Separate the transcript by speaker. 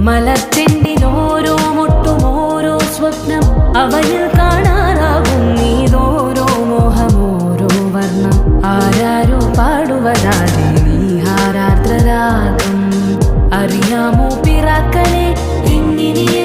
Speaker 1: മലച്ചെണ്ടിലോരോ മുട്ടും ഓരോ സ്വപ്നം അവയിൽ കാണാനാകും നീതോരോ മോഹമോരോ വർണ്ണം ആരാരോ പാടുവതാതെ നീഹാരാർദ്രരാഗം അറിയാമോ പിറാക്കളെ എങ്ങനെ